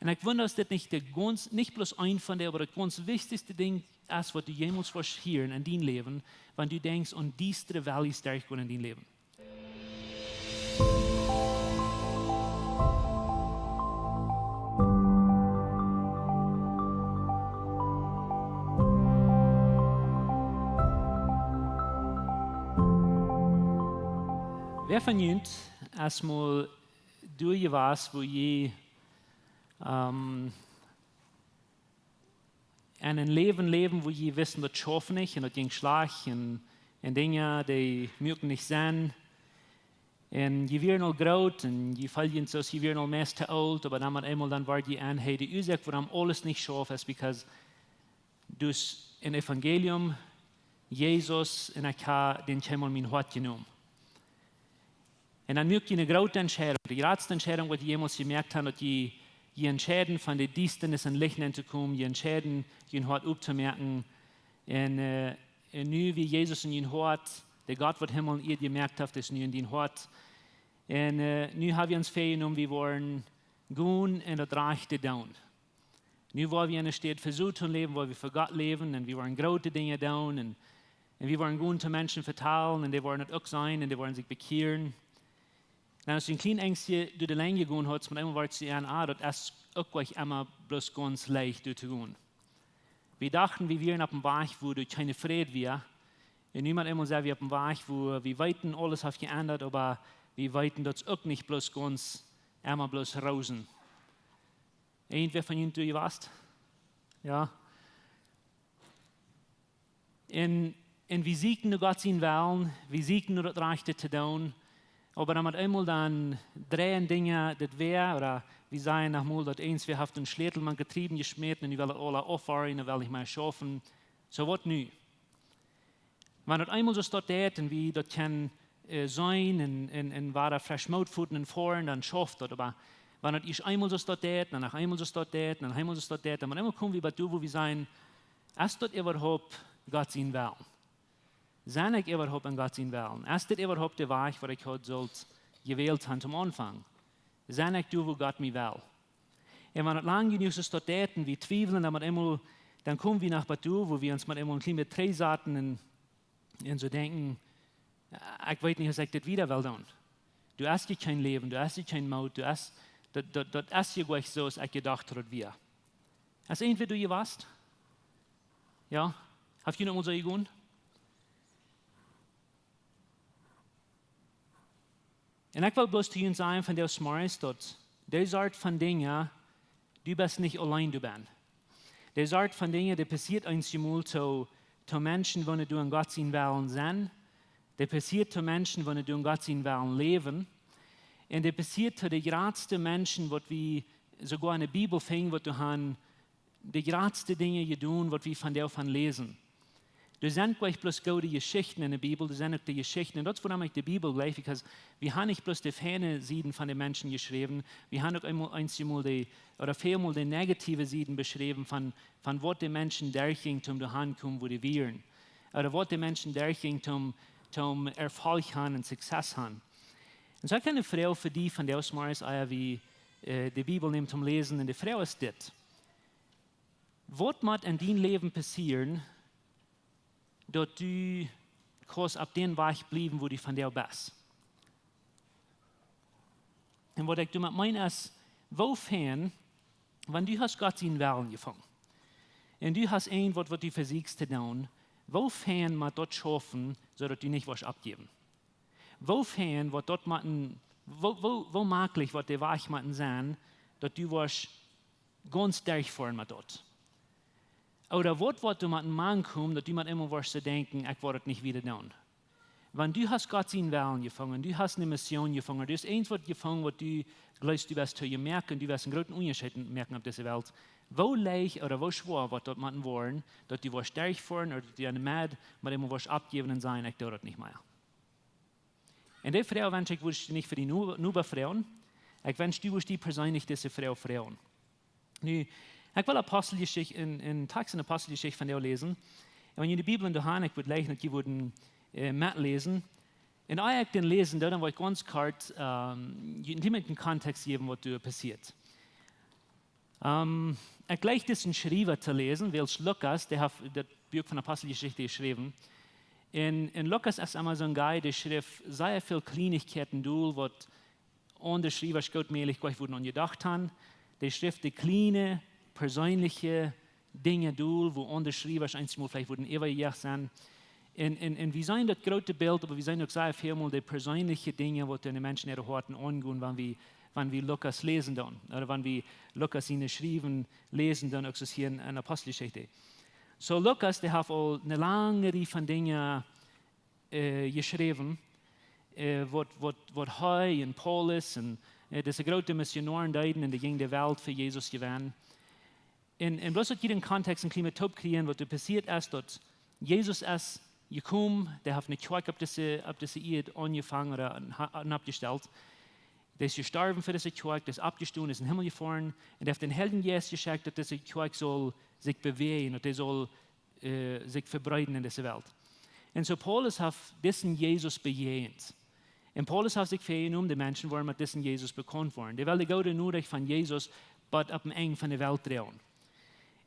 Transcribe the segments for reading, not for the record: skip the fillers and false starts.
Und ich wundere, dass das nicht bloß ein von der, aber das ganz wichtigste Ding ist, was du jemals wirst hören in deinem Leben, wenn du denkst, und dies der Valley stärkt in deinem Leben. Wer von uns erstmal durch was, wo je ein Leben, wo je wissen, das schafft nicht, und das ging schlecht, und Dinge, die mögen nicht sein. Und je werden al groot, und je fallen so, je werden al meest te alt, aber dann war die an, hey, die Ursache, warum alles nicht schafft, ist, because dus in Evangelium Jesus in der den Himmel mein Hort genommen. Und dann mögt ihr eine große Entscheidung, die größte Entscheidung, die jemals gemerkt haben, dass ihr entscheiden, von der Distanz in Licht zu kommen, ihr entscheiden, ihr Hort aufzumerken. Und nu, wie Jesus in ihr Hort, der Gott wird Himmel ihr gemerkt habt, ist nu in den Hort. Und nu haben wir uns vorgenommen, wir wollen gehen in das Reich der Down. Nu wollen wir in der Stadt versucht zu leben, wo wir für Gott leben, und wir wollen große Dinge tun, und wir wollen gehen zu Menschen verteilen, und die wollen es auch sein, und die wollen sich bekehren. Und als du ein kleines Ängstchen durch die Länge gehen hast, mit einmal war es ja, das ist auch immer bloß ganz leicht durchzugehen. Wir dachten, wir wären auf dem Weg, wo du keine Friede wäre. Und niemand immer sagt, wir auf dem Weg, wo wir weiten, alles hat geändert, aber wir weiten das auch nicht bloß ganz, immer bloß Rosen. Irgendwer von Ihnen, du warst? Ja. Und wir siegen nur Gott sein Willen, wir siegen nur das Rechte zu tun, aber dann einmal dann drehen Dinge, das wäre, oder wir sagen nochmal, dass eins, wir haben den Schlädelmann getrieben, geschmiert, und ich will alle auffahren, und will ich mal schaffen. So was nu. Wenn das einmal so steht, und wie das kann sein, und war da frisch Mautfutten und fahren, dann schafft das, aber wenn das ist einmal so steht, dann einmal so steht, dann einmal so steht, dann einmal kommen wir bei dir, wo wir sagen, ist das überhaupt Gott sein Willen? Zijn ik überhaupt an Gott sein Willen? Ist das überhaupt der Weg, was ich heute sollte gewählt habe zum Anfang? Zijn ich du, wo Gott mich will? Und wenn es lang genug so steht, und wir zweifeln, dann kommen wir nach Batu, wo wir uns mit einmal ein kleines Betrei saten und so denken, ich weiß nicht, was ich das wieder will tun. Du hast ja kein Leben, du hast ja kein Mut, das ist ja gleich so, als ich gedacht habe, wir. Hast du entweder du warst? Ja? Habt ihr noch mal so gegangen? Und ich will bloß zu Ihnen sagen, von der Smarts, dass diese Art von Dingen, du bist nicht allein, du bist. Diese Art von Dingen, die passiert einmal zu Menschen, wenn du an Gott sein Willen sind. Die passiert zu Menschen, wenn du an Gott sein Willen leben. Und die passiert zu den größten Menschen, was wir sogar in der Bibel finden, was du haben, die größten Dinge getan, was wir von der lesen. Du sind gleich bloß gute Geschichten in der Bibel, du sind auch die Geschichten, und das warum ich die Bibel gleich, weil wir haben nicht bloß die ferne Seiten von den Menschen geschrieben, wir haben auch viermal die negative Seiten beschrieben, von was die Menschen durchgehen, um dahin kommen, wo die wären. Oder was die Menschen durchgehen, um Erfolg haben und Success haben. Und so habe ich eine Frau für die von der Ausmaß, wie die Bibel nimmt zum Lesen, und die Frau ist das. Was muss in deinem Leben passieren, dass du kannst auf den Weg bleiben, wo du von der bist. Und was ich damit meine ist, wofern, wenn du hast Gott seinen Willen gefunden und du hast was du versuchst zu tun, wofern muss das schaffen, sodass du nicht was abgeben? Wofern wird dort wo möglich wird der Weg sein, dass du was ganz durchfahren mit dort? Oder was du mit einem Mann kommst, dass du mit immer was zu denken, ich werde es nicht wieder tun. Wenn du hast Gott seinen Willen gefangen, du hast eine Mission gefangen, du hast eins gefangen, was du glaubst, du wirst zu ihr merken, du wirst einen großen Unterschied merken auf dieser Welt. Wo leicht oder wo schwer wird dort mit wollen, dass du was durchfahren oder dass du eine Mad mit immer was abgeben und sein, ich tue das nicht mehr. Und die Frau wünsche ich nicht für die nur Frauen, ich wünsche die persönlich diese Frau Frauen. Nu, ich will Apostelgeschichte in Text in Apostelgeschichte von der lesen. Und wenn ihr die Bibel in der Hand, ich würde lesen, dass ihr würden mitlesen. Und als ich den lesen, dann wollte ich ganz kurz einen Kontext geben, was da passiert. Ich gleich das in Schreiber zu lesen, weil Lukas, der hat das Buch von der Apostelgeschichte geschrieben. In Lukas ist einmal so ein Guy, der schrieb sehr viele Kleinigkeiten durch, was andere Schreiber schautmäßig gleich wurden angedacht haben. Der schrieb die kleinen, persönlichen Dinge durch, wo andere Schreiber einmal vielleicht wurden ewig sein. Und wir sehen das große Bild, aber wir sehen auch sehr viel mal die persönlichen Dinge, die die Menschen ihre Horten angehen, wenn wir Lukas lesen dann, oder wenn wir Lukas in Schreiben lesen dann, auch so hier in der Apostelgeschichte. So Lukas, der hat auch eine lange Reihe von Dingen geschrieben, was er und Paulus und diese großen Missionaren deuten in der Welt für Jesus gewesen. Und bloß hat jeden Kontext ein Klima top kriegen, was passiert ist, dass Jesus ist gekommen, der hat eine Kirche auf diese Erde angefangen oder abgestellt. Der ist gestorben für diese Kirche, der ist abgestoßen, ist in den Himmel gefahren und der hat den Helden Jesus geschickt, dass diese Kirche soll sich bewegen und der soll sich verbreiten in dieser Welt. Und so Paulus hat diesen Jesus bejahend. Und Paulus hat sich vernommen, die Menschen wollen mit diesem Jesus bekannt worden. Die wollen die gute Nachricht von Jesus, aber auf dem Eng von der Welt drehen.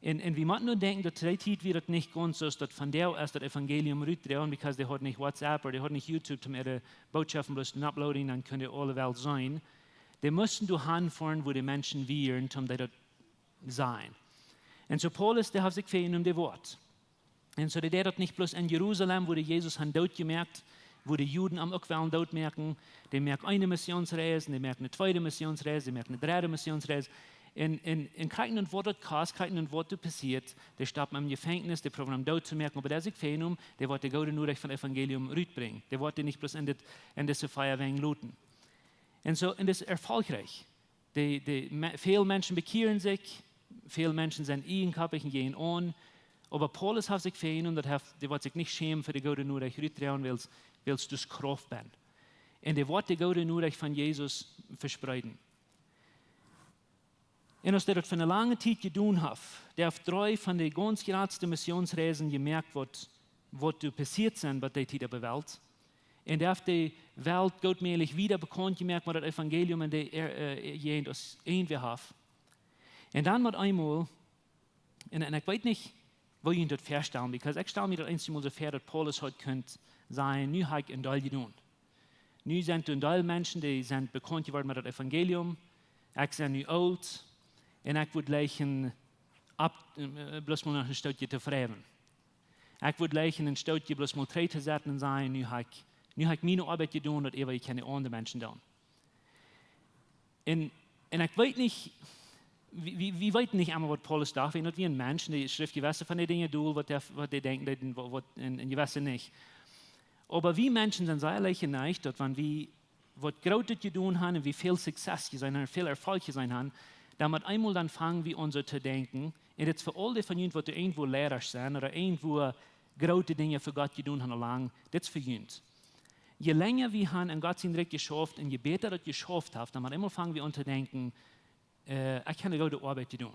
Und wir müssen nur denken, dass zurzeit wird es nicht ganz so, dass von der aus das Evangelium rütdrehen, weil der hat nicht WhatsApp oder der hat nicht YouTube, um ihre Botschaften bloß zu uploaden, dann könnte alle Welt sein. Die müssen durch hinfahren, wo die Menschen wären, um das sein. Und so Paulus, der hat sich vernommen, das Wort. Und so der hat nicht bloß in Jerusalem, wo der Jesus han dort gemerkt, wo die Juden am Ökwellen dort merken, die merken eine Missionsreise, die merken eine zweite Missionsreise, die merken eine dritte Missionsreise. In keinem Wort hat Kass, keinem Wort passiert, der starb im Gefängnis, der probiert am Tod zu merken, aber der sich vernommen, der wollte die gute Nachricht von Evangelium rütbringen. Der wollte nicht bloß in diese Feierwegen looten. Und so, und das ist erfolgreich. Viele Menschen bekehren sich, viele Menschen sind ehrenkappig und gehen an, aber Paulus hat sich vernommen, der wollte sich nicht schämen für die gute Nachricht rütdrehen, weil es durch Kraft bin. Und der wollte die gute Nachricht von Jesus verspreiten. Und als der das für eine lange Zeit getan hat, der auf 3 von den ganz geradsten Missionsreisen gemerkt, was passiert sind bei der Zeit der Welt. Und der auf die Welt gottmäßig wieder bekannt gemerkt, was das Evangelium in der Gegend als irgendwie hat. Und dann mit einmal, und ich weiß nicht, wo ich ihn dort feststellen, weil ich stelle mir das einmal so vor, dass Paulus heute könnte sein, nu habe ich in Teil getan. Nu sind ein Teil Menschen, die sind bekannt geworden mit dem Evangelium. Ich bin nu alt. Und ich würde leichen bloß mal noch ein Stückchen zu fragen. Ich würde leichen ein Stückchen bloß mal 3 zu setzen und sagen, nu habe ich meine Arbeit getan und ich keine anderen Menschen tun. Und ich weiß nicht, wir wissen nicht einmal, was Paulus darf. Wir sind wie ein Mensch, der schrift gewisse von den Dingen durch, was die denken, und gewisse nicht. Aber wir Menschen sind sehr leicht geneigt, dass wenn wir was Großes getan haben und wie viel Success sein haben, viel Erfolg sein haben, damit einmal dann fangen wir an so zu denken, und jetzt für alle von uns, die irgendwo Lehrer sind oder irgendwo große Dinge für Gott getan haben, lang, das ist für uns. Je länger wir haben in Gottes Reich geschafft und je besser das geschafft haben, dann einmal fangen wir an zu denken, ich habe eine gute Arbeit getan.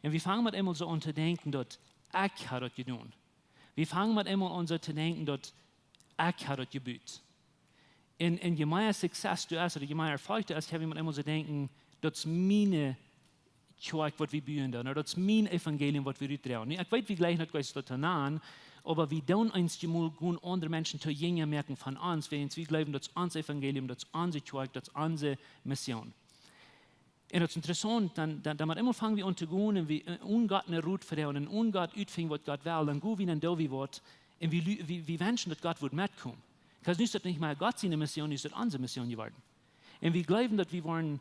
Und wir fangen mit einmal so an zu denken, dass ich habe das getan. Wir fangen mit einmal an so zu denken, dass ich habe das gebüht. Und je mehr Success du hast oder je mehr Erfolg du hast, haben wir mit einmal so denken, das ist meine Kirche, was wir bauen, oder das ist mein Evangelium, was wir rütdrehen. Ich weiß, wie gleich nicht gleich so an, aber wir tun einmal gut andere Menschen zu jünger merken von uns, wenn wir glauben, das ist unser Evangelium, das ist unsere Kirche, das ist unsere Mission. Und das ist interessant, dann immer fangen wir an zu gehen und wir ungott eine Route vertrauen und ungott utfingen, was Gott will, dann gehen wir dann da wie Wort und wir wünschen, dass Gott wird mitkommen. Weil nicht, dass nicht mal Gott seine Mission ist, das unsere Mission geworden. Und wir glauben, dass wir wollen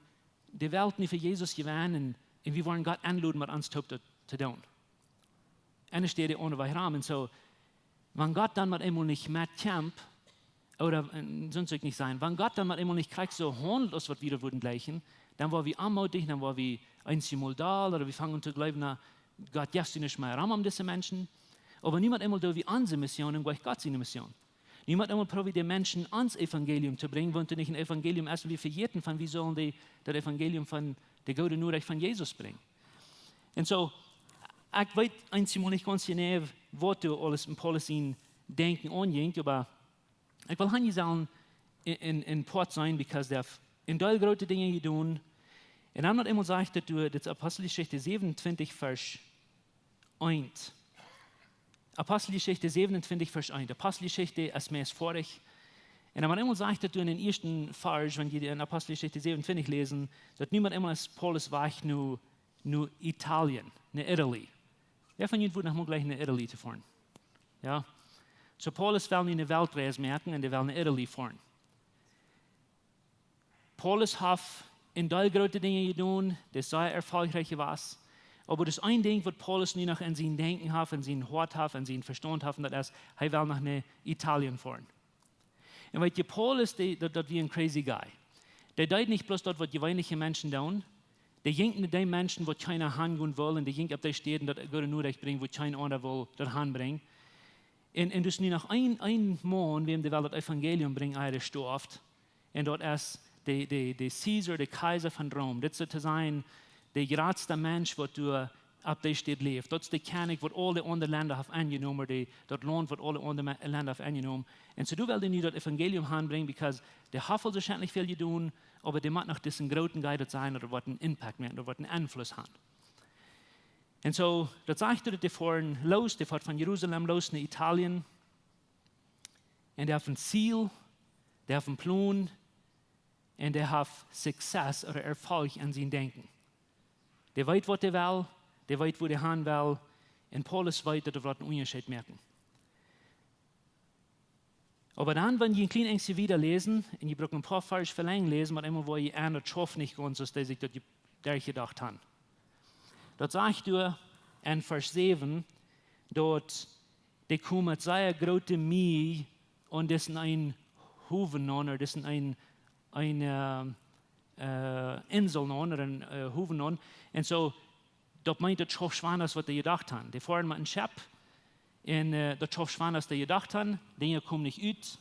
die Welt nicht für Jesus gewinnen und wir wollen Gott anladen, mit uns zu tun. Und es steht ohne weiter Rahmen. So, wenn Gott dann mit einmal nicht mitkämpft, oder sonst nicht sein, wenn Gott dann mit einmal nicht kriegt, so handelt uns, was wir würden gleichen, dann war wir anmutig, dann war wir einmal da, oder wir fangen an zu glauben, na, Gott lässt nicht mehr Raum um diese Menschen. Aber niemand einmal da wie unsere Mission und gleich Gott seine Mission. Niemand einmal probiert, die Menschen ans Evangelium zu bringen, wenn du nicht ein Evangelium erst wie für jeden von, wie sollen die das Evangelium von der guten Nachricht von Jesus bringen. Und so, ich weiß einmal nicht ganz genau, was du alles in Paulus denken angeht, aber ich will hier sagen, in Port sein, weil der in Teil große Dinge getan Und dann hat einmal gesagt, dass du das Apostelgeschichte 27, Vers 1. Apostelgeschichte 27, Vers 1. Apostelgeschichte ist mehr vorig. Und dann hat einmal gesagt, dass du in den ersten Vers, wenn die in Apostelgeschichte 27 lesen, dass niemand einmal als Paulus war, nur Italien, nur Italy. Wer von Ihnen würde noch mal gleich nach Italy zu fahren? Ja? So Paulus will nicht eine Weltreise merken und er will nach Italy fahren. Paulus hat in drei große Dinge getan, das sehr erfolgreich war. Aber das ein Ding, was Paulus nie noch in sein Denken hat, in sein Hort hat, in sein Verstand hat, das ist, er will nach Italien fahren. Und weil Paulus, das wie ein crazy guy. Der tut nicht bloß dort, was gewöhnliche Menschen tun, der jinkt nicht den Menschen, die keiner hingehen will, und der jinkt auf die Städte, das Gott nur recht bringt, wo kein anderer will, das hinbringen. Und das ist nie noch ein Mann, wem der das Evangelium bringt, er gestorben. Und dort ist der Caesar, der Kaiser von Rom. Das ist zu sein, der geradste Mensch, der du auf der Stadt lebt. Das ist der König, der alle anderen Länder haben angenommen, das Land, das alle anderen Länder haben angenommen. Und so du willst nicht das Evangelium anbringen, weil der hat wahrscheinlich viel getan, aber der muss noch diesen großen Geist sein, oder was einen Impact mehr, oder was einen Einfluss hat. Und so, das sagt er, der fahren los, der fährt von Jerusalem los nach Italien. Und der hat ein Ziel, der hat einen Plan, und der hat Success oder Erfolg an sein Denken. Der weiß, was der will, der weiß, wo der hin will, und Paulus weiß, dass er einen Unterschied merken. Aber dann, wenn ihr ein kleines Ängste wieder lesen, und ihr braucht ein paar falsch verlängern lesen, aber immer, wo ihr einer Troff nicht ganz, so dass ich das gedacht habe. Dort sagt er in Vers 7, dort, die kommen sehr große Mie, und das ist ein Hoven, oder das ist eine Insel, oder ein Hoven. Und so, dort meint der Troff Schwaners, was die gedacht haben. Die fahren mit einem Schiff, und der Troff Schwaners, die gedacht haben, Dinge kommen nicht ut.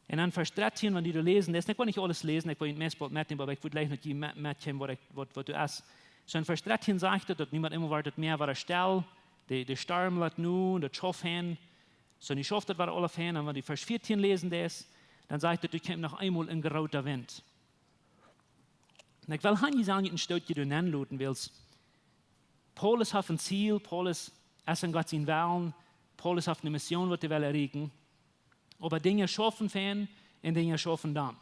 Und dann Vers 13, wenn die da lesen, das kann nicht alles lesen, ich will nicht mehr mitnehmen, aber ich würde gleich noch die mitnehmen, was du hast. So in Vers 13 sagt er, dass niemand immer wartet mehr, war der Stall, der Sturm lässt nun, der Schoff hin. So nicht schafft, das war alle hin. Und wenn die Vers 14 lesen, das, dann sagt er, du kommst noch einmal in gerauter Wind. Und ich will nicht sagen, ein Stück, die du nennen lassen willst. Paulus hat ein Ziel, Paulus ist ein Gott sein Willen, Paulus hat eine Mission, die er erreichen. Aber Dinge schaffen Fan und Dinge schaffen Damm.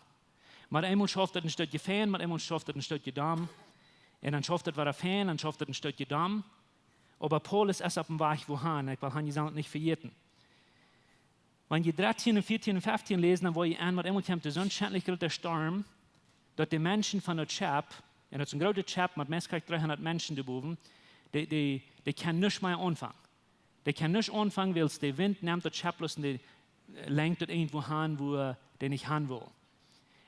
Mal einmal schafft er ein Stück Fan, mal einmal schafft er ein Stück Damm. Und dann schafft er war Fan, dann schafft er ein Stück Damm. Aber Paulus ist auf dem Weg wohin, ich will ihn nicht vergessen. Wenn ihr 13 und 14 und 15 lesen, dann wollt ihr an, was einmal kommt, der so ein schändlich großer Sturm, dass die Menschen von der Chap, und das ist ein großer Chap mit mehr als 300 Menschen geboren, die können nicht mehr anfangen. Die können nicht anfangen, weil der Wind nimmt das Chap los und die lenkt das irgendwo hin, wo der nicht hin will.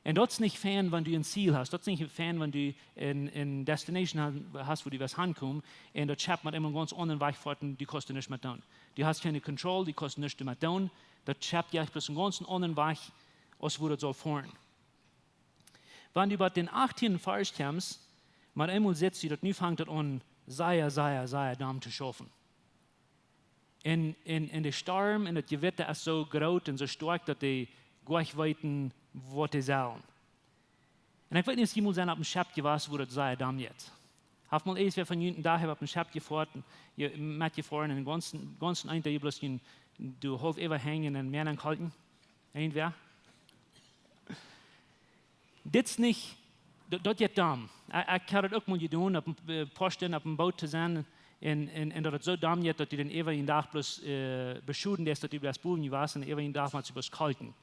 Und das ist nicht Fan, wenn du ein Ziel hast. Das ist nicht Fan, wenn du eine Destination hast, wo du was hinkommst. Und das Chap mit einem ganz anderen Weg fort, die kostet nicht mehr tun. Du hast keine Kontrolle, die kostet nicht mehr tun. Das Chap ja bloß einen ganz anderen Weg, als wo das soll fahren. Wenn du bei den 18. Vers kommst, mit einmal sitzt du, das nu fängt an, sehr Damm zu schaffen. In der Sturm, in das Gewitter ist so groß und so stark, dass die gar nicht weiten, was sie sollen. Und ich weiß nicht, ob jemand auf dem Schiff gewesen, wo das sei Damm jetzt. Hat mal wer von Ihnen daher auf dem Schiff gefahren, mit gefahren, und den ganzen einen Tag bloß du halb überhängen und mehr halten? Irgendwer? Das ist nicht, das ist Damm. Ich habe das auch mal getan, auf dem Posten, auf dem Boot zu sein, und das ist so Damm jetzt, dass die den ewigen Tag bloß beschuden ist, dass die das Buben was und den ewigen Tag mal zu bloß kalten.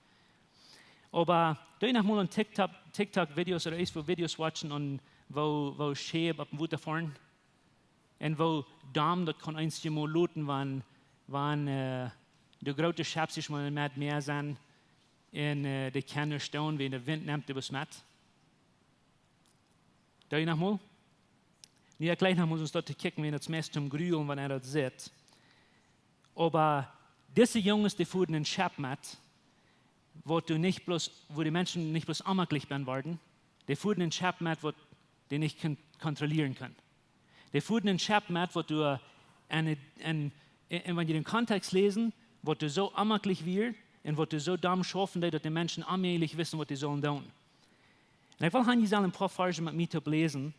Aber da ich noch mal ein TikTok-Videos oder Videos watchen, und wo Schäb auf dem Wutter fahren, und wo Damm, das kann einzig mal looten, wann die große Schäb sich mal mit mehr sind, und die können stehen, wenn der Wind nimmt, was mit. Da ich noch mal. Ja, gleich noch muss uns dort kicken, wenn das Mess zum Grülen, wenn das sieht. Aber diese Jungs, die fuhren in Schäb mit, wo die Menschen nicht bloß amaglich werden, die fuhren in Schäb mit, wo die nicht kontrollieren können. Die fuhren in Schäb mit, wo du, wenn die den Kontext lesen, wo du so amaglich wirst, und wo du so dumm schaffen, dass die Menschen allmählich wissen, was die sollen tun. Und ich will hier ein paar Verse mit mir lesen.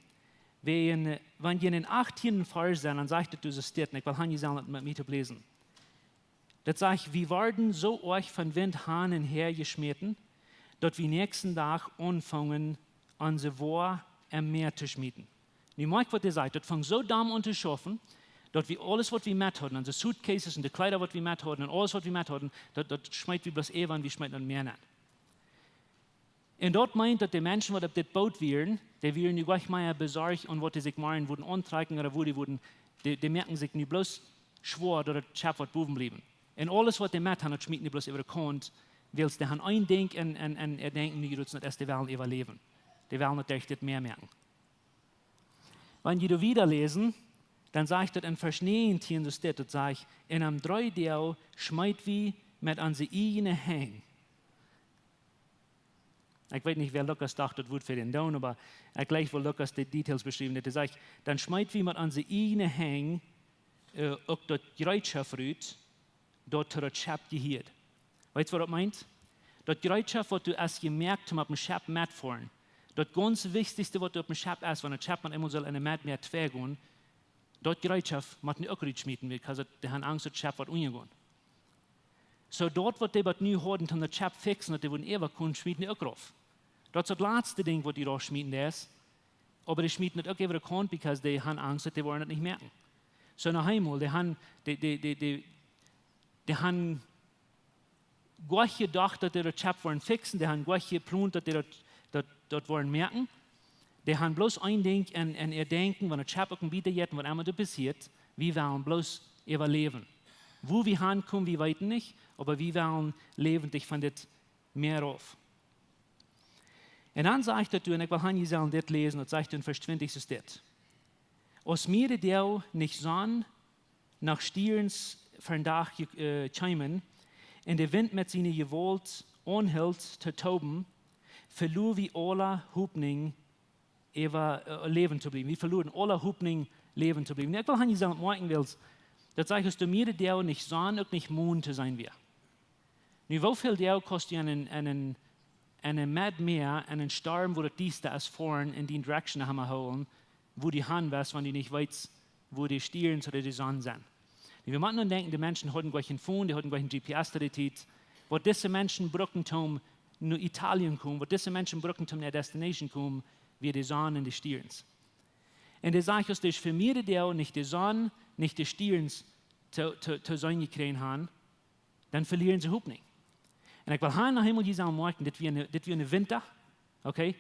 Wenn ihr in den 18. Vers sind, dann sagt es so steht, und ich will hier mit mir lesen. Das sagt, wir werden so euch von Wind Hahn und her geschmeten, dort wir nächsten Tag anfangen, unsere Wohr am Meer zu schmieden. Und ich mag, was ihr sagt, das fängt so dumm an zu schaffen, dort wir alles, was wir mit haben, unsere Suitcases und die Kleider, was wir mit haben, und alles, was wir mit haben, dort schmeißt wir bloß Ewan, wir schmeißen mehr nicht. Und dort meint, dass die Menschen, die auf das Boot wären, die wären nicht gleich mal besorgt und was die sich machen, würden antreiben oder wo die merken sich nicht bloß schwor, dass das Schiff wird boven bleiben. Und alles, was die mit haben, schmieden die bloß über den Kant, weil sie haben ein Ding und denken nicht, dass die wollen überleben. Die wollen natürlich das mehr merken. Wenn ihr da wieder lesen, dann sagt das in Vers 19, so steht, das sagt, in einem 3 Deel schmeit wie mit an sie eigene Hängen. Ich weiß nicht, wer Lukas dachte, das wird für den Down, aber gleich, wo Lukas die Details beschrieben hat, er sagt, dann schmeit wie mit an sie eigene Hängen, auch das Gereitschaft rührt, dort hat das Schab gehört. Weißt du, was das meint? Das Gereitschaft, was du erst gemerkt hast, auf dem Schab mitfahren. Das ganz Wichtigste, was du auf dem Schab erst, wenn der Schab man immer soll in der Mat mehr gehen, dort Gereitschaft, man nicht auch nicht schmieden will, weil die haben Angst, dass der Schab wird umgehen. So dort, was die was nie haben, um das Schab fixen, dass die wollen eher können, schmieden die auch drauf. Das ist das letzte Ding, was die da schmieden ist. Aber die schmieden nicht auch über den Kant, weil die haben Angst, dass die wollen das nicht merken. So noch einmal, die haben gleich gedacht, dass die das Schab wollen fixen, die haben gleich geplant, dass die das wollen merken. Die haben bloß ein Ding in ihr Denken, wenn der Schab auch wieder jetzt, was immer da passiert, wir wollen bloß überleben. Wo wir hinkommen, wir weiten nicht, aber wir wollen lebendig von das Meer auf. Und dann sagt er, und ich will hier sagen, das lesen, und sagt in Vers 20 so steht. Aus mir der nicht Sonn nach Stierens von Dach chimen, und der Wind mit seiner Gewalt anhält zu toben, verlor wie alle Hupning leben zu bleiben. Wir verloren alle Hupning leben zu bleiben. Ich will hier sagen, morgen willst, das sagt, dass du mir der nicht Sonn und nicht Mond zu sein wir. Nu, wie viel der kostet einen Mad Meer, einen Sturm, wo dies da ist vorn in die Direction haben wir holen, wo die Hand was, wenn die nicht weiß, wo die Stieren oder die Sonne sind. Wir müssen nun denken, die Menschen hatten gleich ein Phone, die hatten gleich ein GPS-Datit, wo diese Menschen brauchen, um nach Italien kommen, wo diese Menschen brauchen, um nach Destination kommen, wie die Sonne und die Stieren. Und er sagt, dass für mich der nicht die Sonne, nicht die Stieren zu sein gekriegt haben, dann verlieren sie Hoffnung. Und ich will hier nach Himmel sagen, morgen, dass wir eine Winter, okay?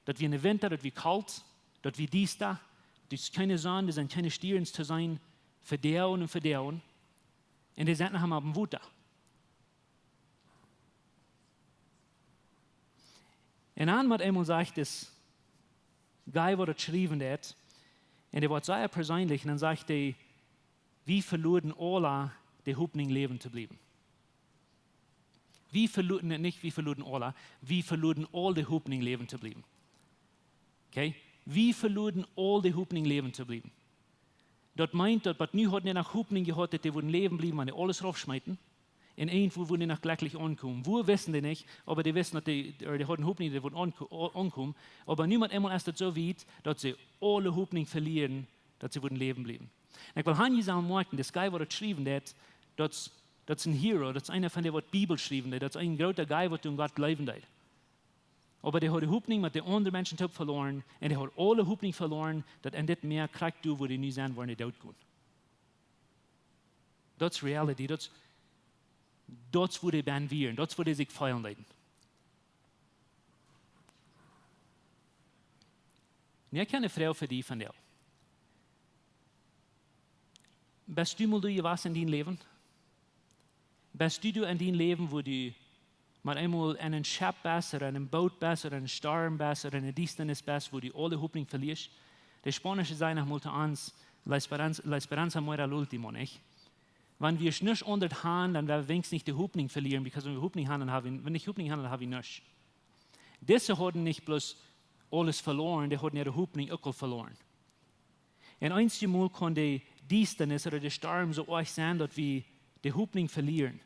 Dass wir eine Winter, dass wir kalt, dass wir dies da, das ist keine Sonne, das sind keine Stieren zu sein, für der und für der. Und die sind noch einmal auf dem Wutter. Und dann wird einmal sagt, das Guy, der geschrieben hat, und er wird sehr persönlich, und dann sagt er, wie verloren alle die Hoffnung leben zu bleiben. Wie verloren alle die Hoffnung leben zu bleiben. Okay? Wie verloren alle die Hoffnung leben zu bleiben. Das meint, dass was nie hat nicht nach Hoffnung gehabt, dass die würden leben bleiben, wenn die alles raufschmeißen. In irgendwo würden die nach glücklich ankommen. Wo wissen die nicht, aber die wissen, dass die hatten Hoffnung, die würden ankommen. Aber niemand einmal erst so weit, dass sie alle Hoffnung verlieren, dass sie würden leben bleiben. Ich will hier sagen, morgen, das Guy, der geschrieben hat, das ist ein Hero, das ist einer von denen, der die Bibel geschrieben hat, das ist ein großer Guy, der um Gott leben hat. Aber der hat die Hoffnung mit den anderen Menschen verloren, und der hat alle Hoffnung verloren, dass in das Meer kriegt du, wo die nie sein wollen, die dort gehen. Das ist Realität, das ist, wo die Ben wären, das ist, wo die sich feiern leiden. Und ich kenne eine Frau für die von dir. Bist du mal du was in deinem Leben? Bist du in deinem Leben, wo du mal einmal in einem Schiff bist, oder in einem Boot bist, oder in einem Sturm bist, oder in einer Distanz bist, wo du alle Hoffnung verlierst? Der Spanische sagt nach uns, la esperanza muere al último, nicht? Wenn wir es nicht unter haben, dann werden wir wenigstens nicht die Hoffnung verlieren, weil wenn wir Hoffnung haben, wenn wir nicht Hoffnung haben, dann haben wir nichts. Diese haben nicht bloß alles verloren, die haben ihre Hoffnung auch verloren. Und einmal kann die Distanz oder der Sturm so euch sein, dass wir die Hoffnung verlieren.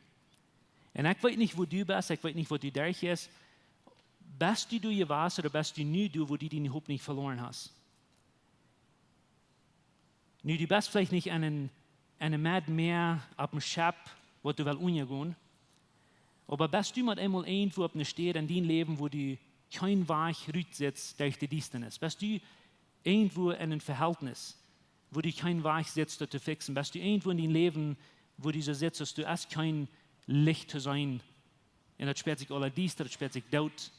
Und ich weiß nicht, wo du bist, ich weiß nicht, wo du durch ist. bist du je was oder bist du nu du, wo du deine Hoffnung verloren hast? Nu, du bist vielleicht nicht eine Mad mehr auf dem Schab, wo du will umgehen, aber bist du mit einmal irgendwo auf einer Stelle in deinem Leben, wo du kein Weg rücksetzt durch die Distanz? Bist du irgendwo in einem Verhältnis, wo du kein Weg setzt, das zu fixen? Bist du irgendwo in deinem Leben, wo du so sitzt, dass du erst kein Licht zu sein? Und das sperrt sich alle dies, das sperrt sich dort.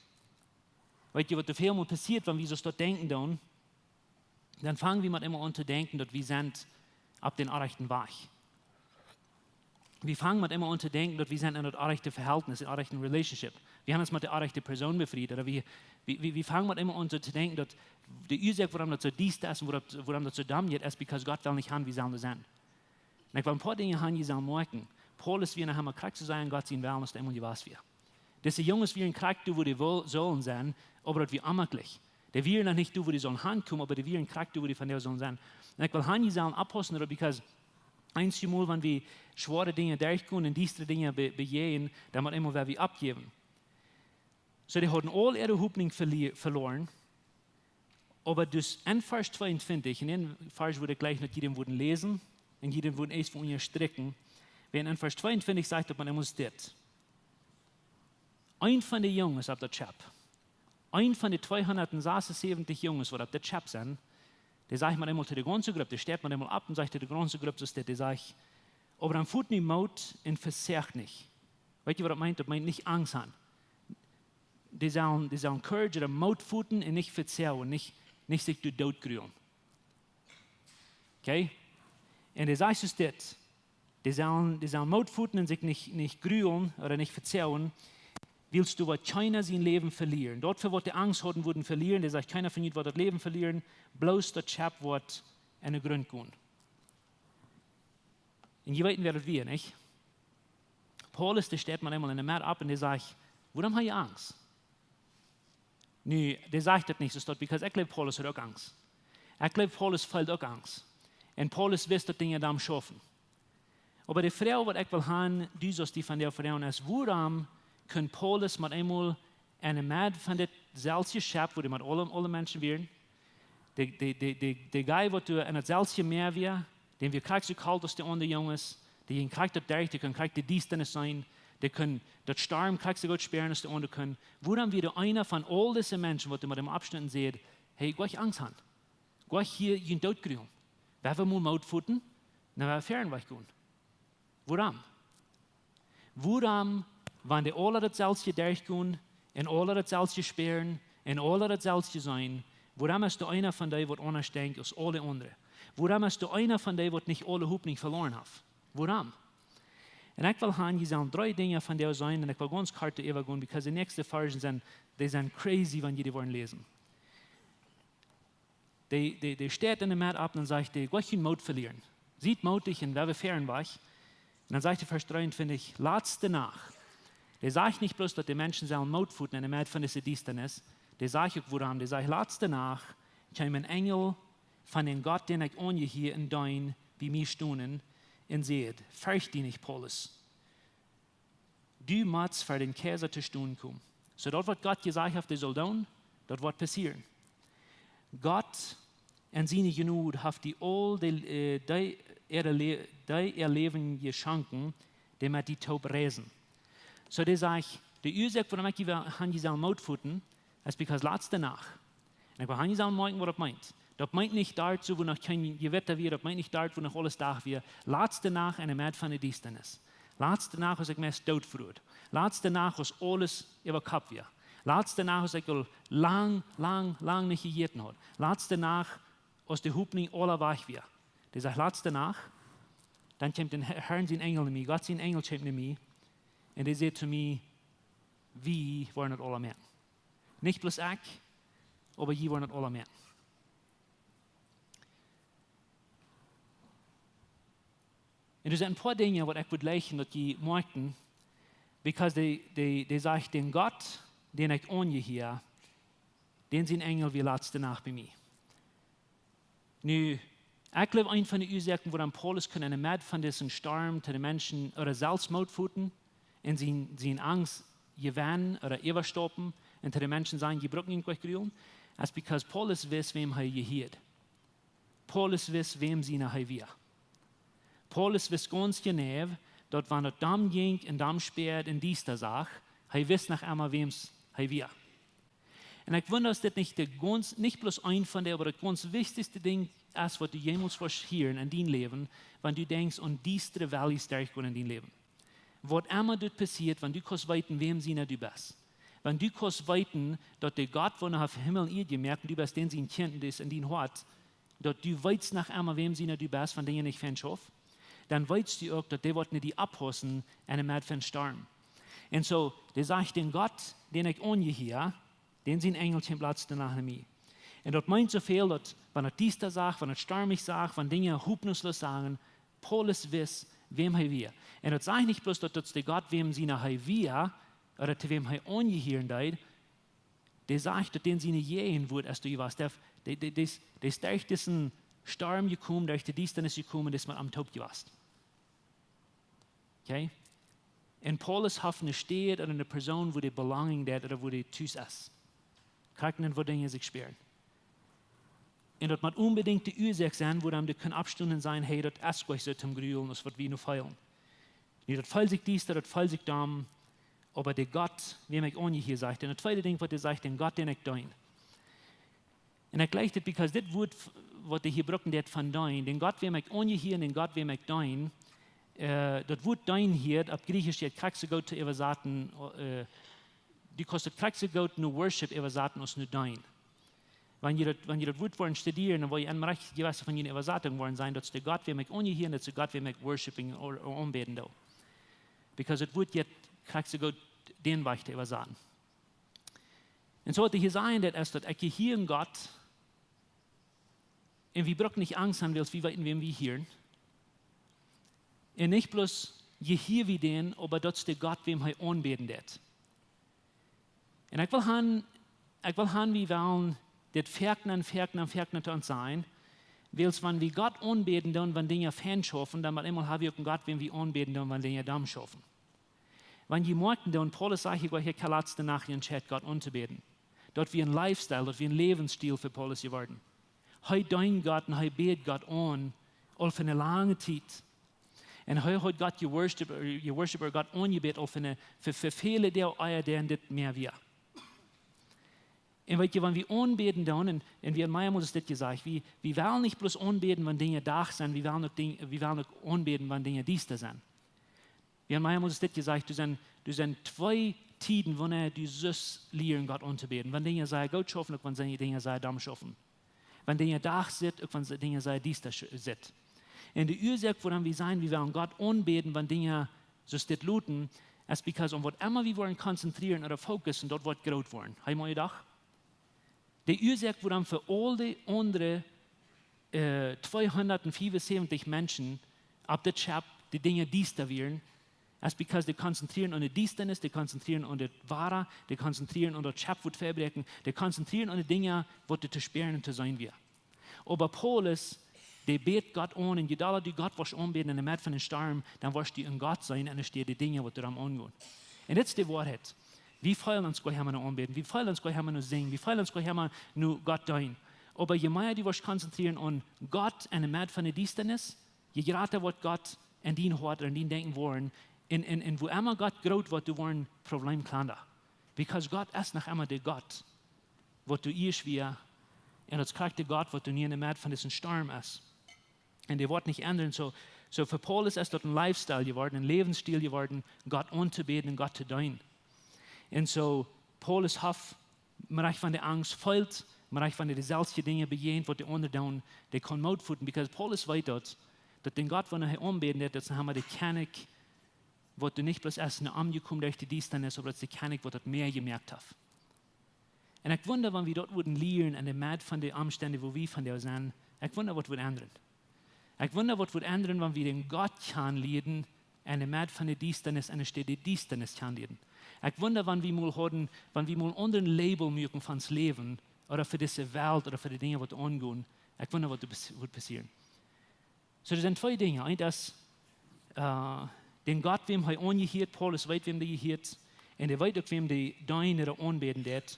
Weißt du, was da viel mal passiert, wenn wir so dort denken, dann fangen wir mit immer an zu denken, dass wir sind auf den rechten Weg. Wir fangen mit immer an zu denken, dass wir sind in das rechte Verhältnis, in der rechten Relationship. Wir haben uns mit der rechten Person befriedet. Oder wir fangen mit immer an zu denken, dass die Ursache, warum das so dies ist und warum das so dumm geht, ist, weil Gott will nicht haben, wie sollen wir sein. Und ich will ein paar Dinge haben, die sollen merken. Paulus, wir haben krank zu sein, Gott sehen will, dass immer was wir. Das ist Jungs, wir krank, wo die sollen sein, aber das wir ammerlich. Der will noch nicht, wo die sollen hinkommen, aber die will krank, wo die von der sollen sein. Und ich will haben, die sollen abpassen, weil einmal, wenn wir schwere Dinge durchgehen und diese Dinge begehen, dann wird immer wir abgeben. So, die haben all ihre Hoffnung verloren, aber das in Vers 22, in dem Vers würde ich gleich mit jedem würden lesen, und jedem würden erst von ihr stricken, wenn in Vers 22 sagt, dass man immer steht. Ein von den Jungs auf der Chap, ein von den 276 Jungs, die auf der Chap sind, der sagt man einmal zu der ganzen Gruppe, der steht man einmal ab und sagt zu der ganzen Gruppe, so steht, der sagt, aber dann führt nicht Mut und versagt nicht. Weißt du, was das meint? Das meint nicht Angst haben. Die sollen Courage oder Mut führen und nicht verzehren, nicht sich durch Tod grühen. Okay? Und der sagt, so steht, die sollen Mut führen und sich nicht grühen oder nicht verzehren, willst du, was keiner sein Leben verlieren. Dort, für was die Angst hatten, würden verlieren. Der sagt, keiner von ihnen wird das Leben verlieren, bloß das Chap wird eine Grund gehen. Und ihr wissen, wer das wir, nicht? Paulus, der steht man einmal in der Meer ab und der sagt, warum habt ihr Angst? Nee, der sagt das nicht, so steht, because ich glaube, Paulus hat auch Angst. Ich glaube, Paulus fällt auch Angst. Und Paulus weiß, dass Dinge da schaffen. Aber die Frau, was ich will haben, die von der Frau ist, warum kann Paulus mit einmal eine Mad von der selben Schab, wo die mit alle Menschen wären, der Guy, wo du in das selbe Meer wäre, den wir kriegen so kalt, dass der andere Jungs, die ihn kriegt das durch, die können kriegt die Dienste sein, die können das Sturm kriegt so gut sperren, dass der andere können. Warum wieder einer von all diesen Menschen, wo du mit dem Abstand seht, hey, gleich Angst haben, gleich hier in Tod kriegen, wer will mal Mut füttern, dann wir fernweg gehen. Warum? Warum, wenn die alle das Selbst durchgehen, und alle das Selbst sperren, und alle das Selbst sein, warum ist du einer von denen, der anders denkt als alle anderen? Warum ist du einer von denen, der nicht alle Hoffnung verloren hat? Warum? Und ich will haben, die sollen 3 Dinge von der sein, und ich will ganz kort übergehen, weil die nächsten Versen sind crazy, wenn die wollen lesen. Die steht in der Mat ab und sagt, die gleich den Mut verlieren. Sieht mutig und wer fern war. Und dann sagt der Vers 3, finde ich, lasst danach. Der sagt nicht bloß, dass die Menschen sollen Mut führen in der Mat von dieser Distanz. Der sagt auch, woran. Der sagt, lasst danach, kam ein Engel von dem Gott, den ich ohne hier in dein, wie mir stunden, und seht, fürcht dich nicht, Paulus. Du musst für den Käse zu stunden kommen. So dort wird Gott gesagt auf die Soldaten, dort wird passieren. Gott en seine Genade hat die all die Leben geschenken, die mit die Taub reisen. So der sagt, die Ursache, warum ich die sollen Mut füttern, ist, because letzte Nacht. Und ich will die sollen merken, was das meint. Das meint nicht dort, wo noch kein Gewitter wird, das meint nicht dort, wo noch alles da wird. Letzte Nacht eine Mad von der Distanz. Letzte Nacht, als ich mich todfrüht. Letzte Nacht, als alles über Kopf wird. Letzte Nacht, als ich lang nicht gegessen habe. Letzte Nacht, als die Hoffnung aller weich wird. Der sagt, letzte Nacht, dann kommt der Herr sein Engel in mich, Gott sein Engel kommt in mich, und er sagt zu mir, wie wollen das alle merken. Nicht bloß ich, aber je wollen das alle merken. Und er sind ein paar Dinge, die ich würde leichen, dass die merken, weil die sagt, den Gott, den ich ohne hier, den sind Engel wie letzte Nacht bei mir. Nu, ich glaube, ein von den Ursachen, wo dann Paulus kann eine Mad von diesen Sturm zu den Menschen oder Selbstmord führen und sie Angst gewinnen oder überstoppen, und die Menschen sagen, die brauchen ihn grühlen, ist, because Paulus weiß, wem er gehört. Paulus weiß, wem sie nachher wir. Paulus weiß ganz genau, dass wenn es darum ging, und darum spät in dieser Sache, er weiß nach einmal, wem es wir. Und ich wundere, dass das nicht bloß ein von der, aber das ganz wichtigste Ding ist, was du jemals verstehen in deinem Leben, wenn du denkst, an diese Valley stärker in deinem Leben. Was immer dort passiert, wenn du kannst weiten, wem sie du bist. Wenn du kannst weiten, dass der Gott, der auf dem Himmel ihr gemerkt, du bist den sie in Kind ist, in dein Hort, dass du weißt nach einmal, wem sie du bist, von denen ich fan schaff, dann weißt du auch, dass der wird nicht die abhossen, und eine Mad von Storm. Und so, der sagt den Gott, den ich ohne hier, den sind Engelchen Platz danach mir. Und das meint so viel, dass, wenn er dies da sagt, wenn er stürmig sagt, wenn Dinge hupnusslos sagen, Paulus weiß, wem er wir. Und das sage ich nicht bloß, dass das der Gott, wem sie nachher wir, oder zu wem er ungehören deit, der sagt, dass den sie nicht jähen wird, als du warst. Der ist durch diesen Sturm gekommen, durch die Distanz gekommen, dass man am Top warst. Okay? Und Paulus hat eine Stadt oder eine Person, wo die Belonging hat oder wo die Tüß ist. Kriegen, wo Dinge sich sperren. Und das muss unbedingt die Ursache sein, wo dann die können Abstunden sein, hey, das ist gleich so zum Grühlen, das wird wie nur feilen. Nicht, das fällt sich dies, das fällt sich da, aber der Gott, wem ich ohne hier sagt, und das zweite Ding, was er sagt, den Gott, den ich dein. Und er gleicht das, because das Wort, was er hier brauchen, das von dein, den Gott, wem ich ohne hier, und den Gott, wem ich dein, das Wort dein hier, ab Griechisch, das kriegst du gut zu übersetzen, die kostet kriegst du gut nur Worship übersetzen als nur dein. Wenn ihr das Wort wollen studieren, dann wollt ihr einmal recht gewisse von ihren Übersetzungen wollen sein, dass der Gott, wem ich ohne hier, und dass der Gott, wem ich worshiping oder anbeten da. Because das Wort jetzt kriegst du gut den Weg zu übersetzen. Und so hat er hier sagen, dass ich hier in Gott, und wir brauchen nicht Angst haben, wie weit wir hören. Und nicht bloß je hier wie den, aber dass der Gott, wem er anbeten wird. Und ich will haben, wie wollen das Ferknen uns sein, weil wenn wir Gott anbeten, dann, wenn Dinge Fan schaffen, dann immer haben wir auch einen Gott, wenn wir anbeten, dann, wenn Dinge Damm schaffen. Wenn die morgen dann, Paulus sagt, hier Kalatz danach in Chat Gott anzubeten. Dort wie ein Lifestyle, dort wie ein Lebensstil für Paulus geworden. Heute dein Gott und heute bet Gott an, all für eine lange Zeit. Und heute hat Gott Worship Gott angebetet, für viele der Eier, deren das mehr wir. Und weißt du, wenn wir anbeten dann, und wir in Meier muss es das gesagt, wir wollen nicht bloß anbeten, wenn Dinge da sind, wir wollen auch anbeten, wenn Dinge dies da sind. Wir in Meier muss es das gesagt, du sind zwei Tiden, wo du süß lernen, Gott anzubeten. Wenn Dinge sei Gott schaffen, und wenn Dinge sei Damm schaffen. Wenn Dinge da sind, und wenn Dinge sei dies da sind. Und die Ursache, wo dann wir sein, wir wollen Gott anbeten, wenn Dinge so steht looten, ist, because on was immer wir wollen konzentrieren oder fokussen, dort wird groß worden. Haben wir gedacht? Die Ursache, wo dann für all die anderen 275 Menschen ab der Chap die Dinge dies da wären, ist, because die konzentrieren an die Distanz, die konzentrieren an die Ware, die konzentrieren an das Chap, was verbrechen, die konzentrieren an die Dinge, was zu sperren und zu sein wir. Aber Paulus, der bet Gott an, und jedala du Gott was anbeten in der Mitte von den Sturm, dann wirst du in Gott sein, und es steht die Dinge, was du am angehen. Und jetzt die Wahrheit. Wie feilen uns gleich noch anbeten, wie feilen uns gleich noch singen, wie feilen uns gleich nur Gott dein. Aber je mehr du wirst konzentrieren an Gott in der Mitte von der Distanz, je gerade wird Gott in dein Hort oder in dein Denken wollen, und wo immer Gott groß wird, du wollen Problem kleiner. Because Gott ist noch immer der Gott, was du ihr schwer, und das kriegt der Gott, was du nie in der Mitte von diesem Sturm ist. Und der wird nicht ändern. So für Paulus ist das ein Lifestyle geworden, ein Lebensstil geworden, Gott anzubeten und Gott zu dienen. Und so Paulus hat, man von der Angst fällt, man von der seltenen Dinge begehen, was die anderen die kann mutfutten, because Paulus weiß dort, dass den Gott, wenn er anbeten wird, dass haben wir die Kenntnis, was du nicht bloß erst angekommen durch die Distanz, aber dass die Kenntnis, was das mehr gemerkt hat. Und ich wundere, wenn wir dort würden lernen, an der Mitte von den Umständen, wo wir von der sind, ich wundere, was wird ändern. Ich wundere, was wird ändern, wenn wir den Gott kennenlernen, an der Mitte von der Distanz, an der Stelle der Distanz kennenlernen. Ich wundere, wenn wir mal unter ein Label mögen von das Leben, oder für diese Welt, oder für die Dinge, die angehen, ich wundere, was wird passieren. So, das sind zwei Dinge. Ein, dass den Gott, wem er angehört, Paulus weiß, wem der gehört, En de weet ook wem die deine oder aanbeden deed.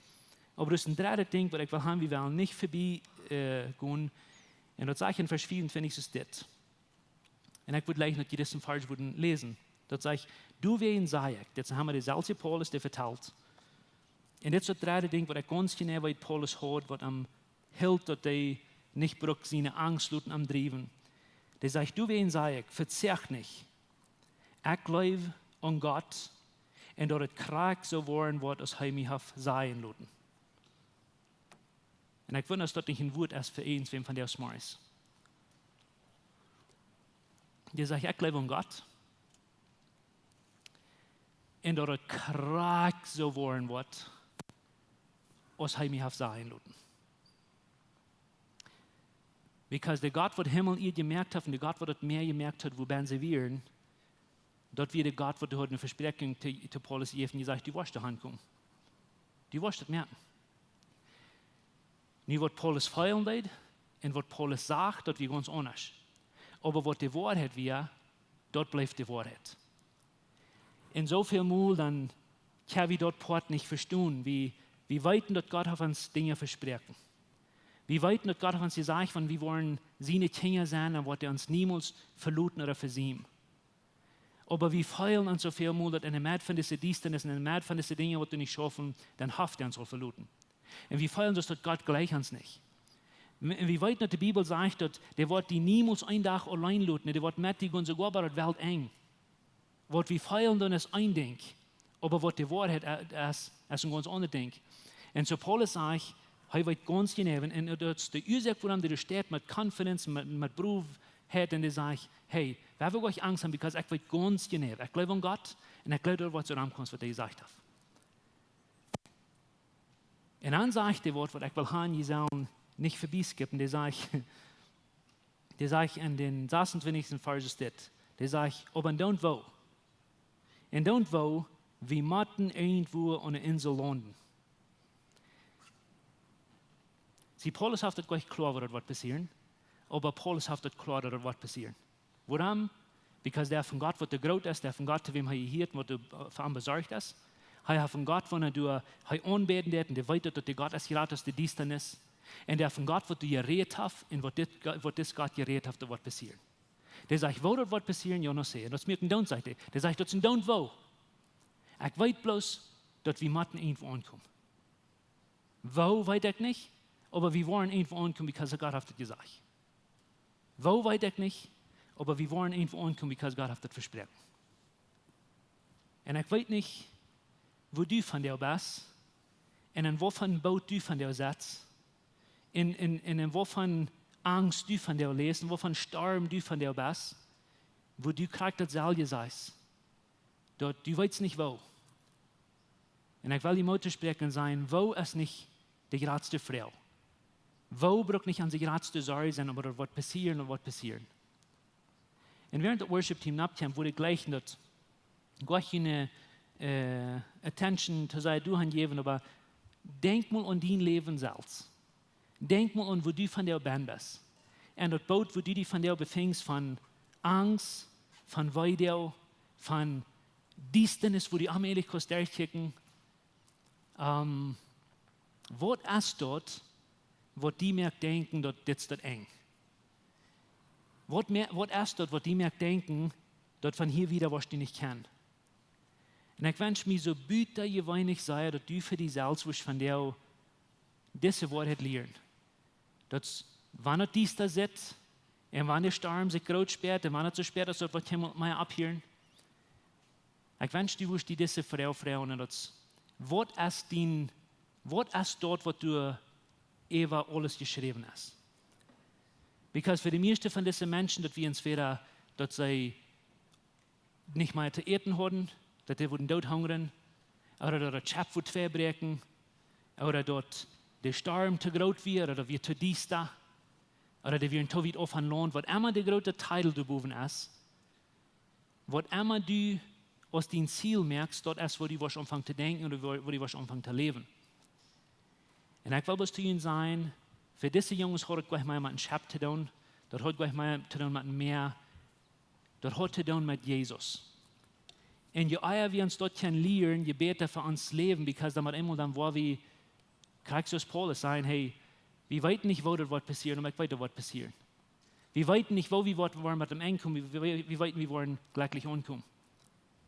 Aber das ist ein drittes Ding, was ich will haben, wir wollen nicht vorbei gehen. Und das sage ich in Vers 24 ist das. Und ich würde gleich noch die das falsch würden lesen. Das sage ich, du wen sei ich. Das haben wir derselbe Paulus, der vertelt. Und das ist das dritte Ding, was ich ganz genau bei Paulus hat, was am hält, dass er nicht braucht, seine Angst am Driven. Der sagt, du wen sei ich, verzicht nicht. Ich glaube an Gott und dass es krack so worden wird, als er mich sein lassen. Und ich wundere, dass das nicht ein Wort ist für uns, wem von der smart ist. Der sagt, ich glaube an Gott. Und dass es krack so worden wird, als er mich sein lassen. Because der Gott, was Himmel ihr gemerkt hat, und der Gott, was das Meer gemerkt hat, wo ben sie wären, dort wird der Gott, was eine Versprechung zu Paulus gegeben und gesagt, du wirst da hinkommen. Du wirst das merken. Nicht, was Paulus feiern lädt und was Paulus sagt, das wird ganz anders. Aber was die Wahrheit wäre, dort bleibt die Wahrheit. In so viel Mal, dann kann wir dort Port nicht verstehen, wie weit dort Gott auf uns Dinge versprechen. Wie weit dort Gott auf uns gesagt, von wir wollen seine Kinder sein, und was er uns niemals verluten oder versiemen. Aber wir feilen uns so viel Mal, dass in der Mitte von diesen Diensten, in der Mitte von diesen Dingen, was du nicht schaffen, dann hofft er uns soll verluten. Und wir feilen das, dass Gott gleich uns nicht. Wie weit die Bibel sagt, dass der wird die niemals einen Tag allein luten, der wird mit die ganze Welt eng. Was wir feilen, dann ist ein Ding, aber was die Wahrheit ist ein ganz anderes Ding. Und so Paulus sagt, er weiß ganz genau, und das ist die Ursache, woran der steht, mit Confidence, mit Beruf, hat, und er sagt, hey, wer will euch Angst haben, weil ich weiß ganz genau, ich glaube an Gott, und ich glaube, was zu kommt, was er gesagt hat. Und dann sagt er, was ich will haben, die sollen nicht vorbeiskippen, der sagt in den 26. Vers steht, der sagt, aber don't wo. Und don't wo, wir müssen irgendwo an einer Insel landen. Sie, Paulus hat das gleich klar, was das wird passieren, aber Paulus hat das klar, dass das wird passieren. Warum? Weil der von Gott, was der groß ist, der von Gott, zu wem er hier was du für ihn besorgt ist, er hat von Gott, wenn er anbeten wird, und der weiß, dass der Gott ist, gerade, dass der dies dann ist, und der von Gott, was du geredet hast, und was das Gott geredet hat, das wird passieren. Der sagt, wo das wird passieren, ja, noch sehen. Das ist mir ein Don't, sagt er. Der sagt, das ist ein Don't, wo. Ich weiß bloß, dass wir müssen irgendwo ankommen. Wo, weiß ich nicht, aber wir wollen irgendwo ankommen, weil Gott hat das gesagt. Wo, weiß ich nicht, aber wir wollen irgendwo ankommen, weil Gott hat das versprochen. Und ich weiß nicht, wo du von der bist, und in wovon Boot du von der sitzt, in wovon Angst du von der lebst, in wovon Sturm du von der bist, wo du gerade das selbe seist. Dort, du weißt nicht wo. Und ich will die Mutter sprechen sein, wo ist nicht die geradste Frau? Wo braucht nicht an die geradste Sorge sein, aber dort wird passieren und wird passieren. Und während der Worship-Team abkommt, wurde gleich dort eine Attention zu sein, du geben, aber denk mal an dein Leben selbst. Denk mal an, wo du von der Band bist. Und das Boot, wo du dich von der befängst, von Angst, von Weidel, von Distanz, wo die allmählich kannst durchkicken. Was ist dort, wo die merkt denken, dass das ist eng? Was ist dort, wo die merkt denken, dass von hier wieder was die nicht kennt? Und ich wünsche mir so bitte, je wenig sei, dass du für die selbst von der diese Wahrheit lernen. Dass, wenn er dies da sitzt, und wenn der Sturm sich groß sperrt, und wenn er so spät ist, wird jemand mal abhören. Ich wünsche dir, dass diese Frau und das, was ist dort, was du Eva alles geschrieben hast. Weil für die meisten von diesen Menschen, dass wir entweder, dass sie nicht mehr zu essen hatten, dass sie wurden dort hungern, oder dass der Chap wird verbrechen, oder dort der Sturm zu groß wird, oder wir zu dies da, oder wir ein Tovit auf ein Land, was immer der große Teil du boven ist, was immer du aus dein Ziel merkst, dort ist, wo du was anfangen zu denken oder wo du was anfangen zu leben. Und ich will was zu ihnen sein, für diese Jungs hat es gleich mal mit einem Chap zu tun, das hat gleich mal zu tun mit mehr, das hat zu tun mit Jesus. Und je eher wir uns dort können lernen, je besser für uns leben, because dann einmal dann war wie, kriegst du Paulus sein, hey, wir weten nicht, wo das wird passieren, und ich weiß, das wird passieren. Wir weten nicht, wo wir wollen mit dem Einkommen, wir weten, wir wollen glücklich ankommen.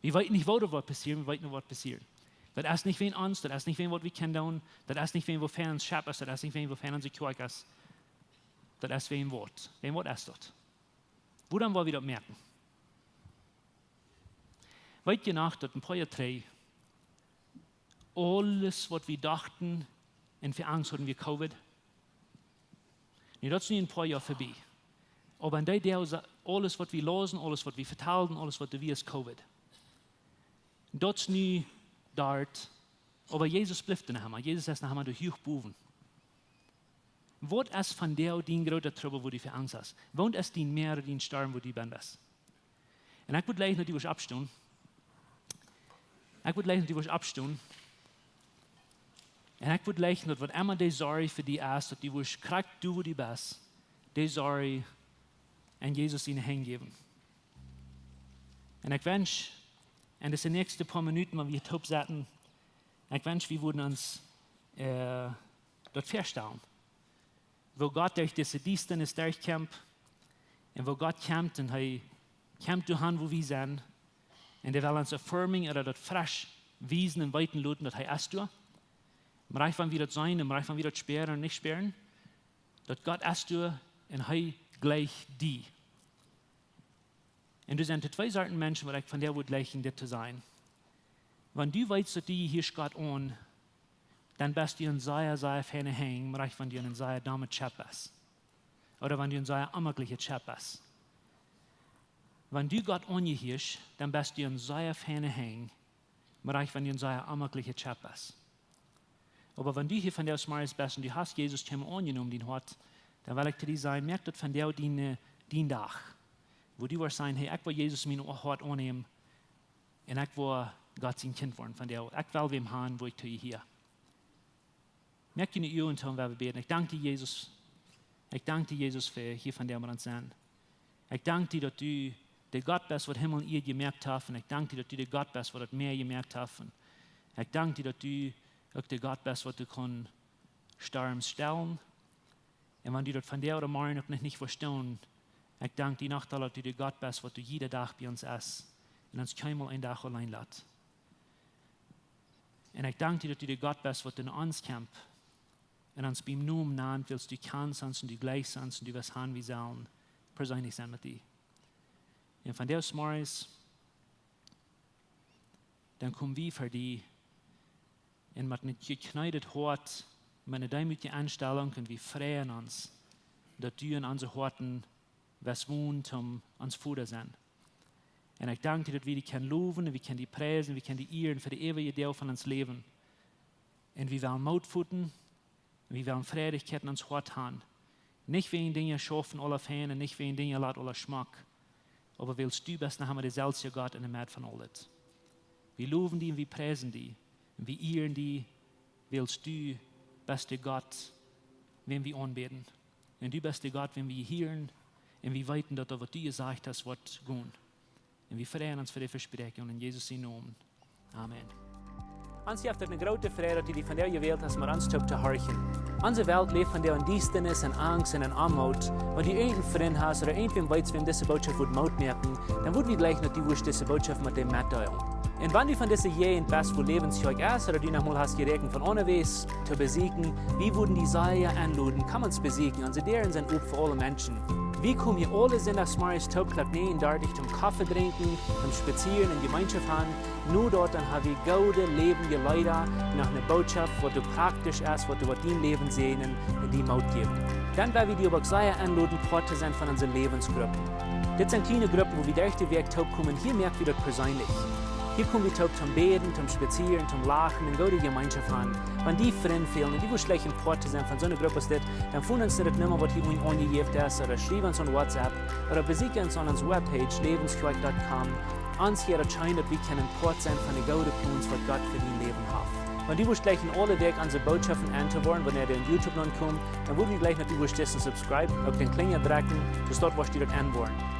Wir weten nicht, wo das wird passieren, wir weten, was wird passieren. Das ist nicht wen uns, das ist nicht wen, was wir können tun, das ist nicht wen, wofern uns schafft ist, das ist nicht wen, wofern uns Kirche ist. Das ist wen Wort. Wen Wort ist dort. Wo dann wollen wir das merken? Weit nach, dass ein paar Jahre 3, alles, was wir dachten, und für Angst hatten wir Covid, nee, das ist nicht ein paar Jahre vorbei. Aber in der Zeit, alles, was wir lesen, alles, was wir vertellen, alles, was wir ist Covid. Das ist nicht dort, aber Jesus bleibt in Hammer. Jesus ist nach Hammer durch Hochbuven. Was ist von der die große Trouble, wo du für Angst hast? Wohnt es die mehr, die sterben, wo die bist? Und ich würde gleich noch die abstehen. Und ich würde gleich noch, was immer die Sorge für die ist, dass die kriegt, du, wo die bist, die Sorge an Jesus ihnen hingeben. Und ich wünsche, und das sind die nächsten paar Minuten, wenn wir hier sitzen, ich wünsche, wir würden uns dort feststellen, wo Gott durch diese Dienstnis durchkämpft und wo Gott kämpft und er kämpft durch wo wir sind und er will uns affirming oder dort frisch wiesen und weiten lassen, dass er ist du. Im Reich, wann wir das sein, im Reich, wann wir das sperren und nicht sperren, dass Gott ist du und er gleich die. Und du sind zwei Sorten Menschen, die ich von der wohl gleich in dir zu sein. Wenn du weißt, dass die hier Gott an, dann bist du in sehr, sehr feine hängen, wenn du in sehr dumme Chap bist. Oder wenn du in sehr ammerliche Chap bist. Wenn du Gott angehörst, dann bist du in sehr feine hängen, wenn du in sehr ammerliche Chap bist. Aber wenn du hier von der Smarts bist und du hast Jesus angenommen, den hat, dann will ich dir sagen, merk das von der dein Tag. Wo du wirst sagen, hey, ich will Jesus mein Hart annehmen und ich will Gott sein Kind werden von der. Ich will wem haben, wo ich tue hier. Merk dir die Augen und wir beten. Ich danke dir, Jesus. Ich danke dir, Jesus, für hier von der wir uns sind. Ich danke dir, dass du der Gott bist, was Himmel und ihr gemerkt hast. Und ich danke dir, dass du der Gott bist, was das Meer gemerkt hast. Und ich danke dir, dass du auch der Gott bist, was du kannst Sturm stellen. Und wenn du das von der oder morgen auch nicht verstehen, ich danke dir noch, dass du der Gott bist, was du jeden Tag bei uns ist. Und uns keinmal einen Tag allein lässt. Und ich danke dir, dass du der Gott bist, was du in uns kämpfst. Und uns beim Namen nahen willst, du kannst uns und du gleich sind und du wirst haben, wie sollen persönlich sein mit dir. Und von der Morgens, dann kommen wir für dich und mit einem gekneitet Hort, mit einer demütigen Einstellung und wir freuen uns, dass du in unseren Horten was wohnt, uns Vater sind. Und ich danke dir, dass wir die können loben, wir können die preisen, wir können die ehren für die ewige Teil von uns Leben. Und wir wollen Mut futtern, wir wollen Freudigkeit in uns Hort haben. Nicht wegen Dinge schaffen aller Fähne, nicht wegen Dinge laut aller Schmack, aber willst du bist nachher der selbste Gott in der Mitte von alles. Wir loben die und wir preisen die und wir ehren die, willst du bist der Gott, wenn wir anbeten. Und du bist der Gott, wenn wir hören und wir weiten, dass was du gesagt hast, wird gehen. Und wir freuen uns für die Versprechung in Jesus' Namen. Amen. Uns heeft het een grote vrede dat die van der gewählt hast, maar ons te horchen. Onze Welt leeft van der Undienstnis en Angst en Armut. Wenn du irgendeinen Freund hast oder irgendwem weißt, wem diese Botschaft wird Mut merken, dann würden wir gleich noch die Wurst diese Botschaft mit dem mitteilen. Und wenn du von dieser je in best wo lebensjährig ist oder du noch mal hast gerechnet von unterwegs zu besiegen, wie würden die Seile anladen, kann man es besiegen, und sie deren sind auch für alle Menschen. Wir kommen hier alle sonntagsmorgens Taubklapp nehmen, dort zum Kaffee trinken, zum Spazieren in Gemeinschaft haben. Nur dort dann haben wir gute, lebendige Leute nach einer Botschaft, was du praktisch ist, was du mit deinem Leben sehen und die Mut geben. Dann werden wir die aber sehr anladen, Part zu sein von unseren Lebensgruppen. Das sind kleine Gruppen, wo wir durch den Weg taub kommen. Hier merken wir das persönlich. Hier kommen wir taub zum Beten, zum Spazieren, zum Lachen und gute Gemeinschaft haben. Wenn die Freunde fehlen und die wollen schlecht Part zu sein von so einer Gruppe ist, dann finden uns das nicht mehr, was hier angegeben ist, oder schreiben uns an WhatsApp, oder besuchen uns an unserer Webpage, lebenskirche.com. Uns hier erscheint, dass wir können Part sein von den guten Plans, was Gott für dein Leben hat. Wenn die wollen gleich in alle Weg unsere Botschaften anzuhören, wenn ihr in YouTube dann kommt, dann würden wir gleich noch die Subscribe auf den Klinger drücken, bis dort, was die dort anwollen.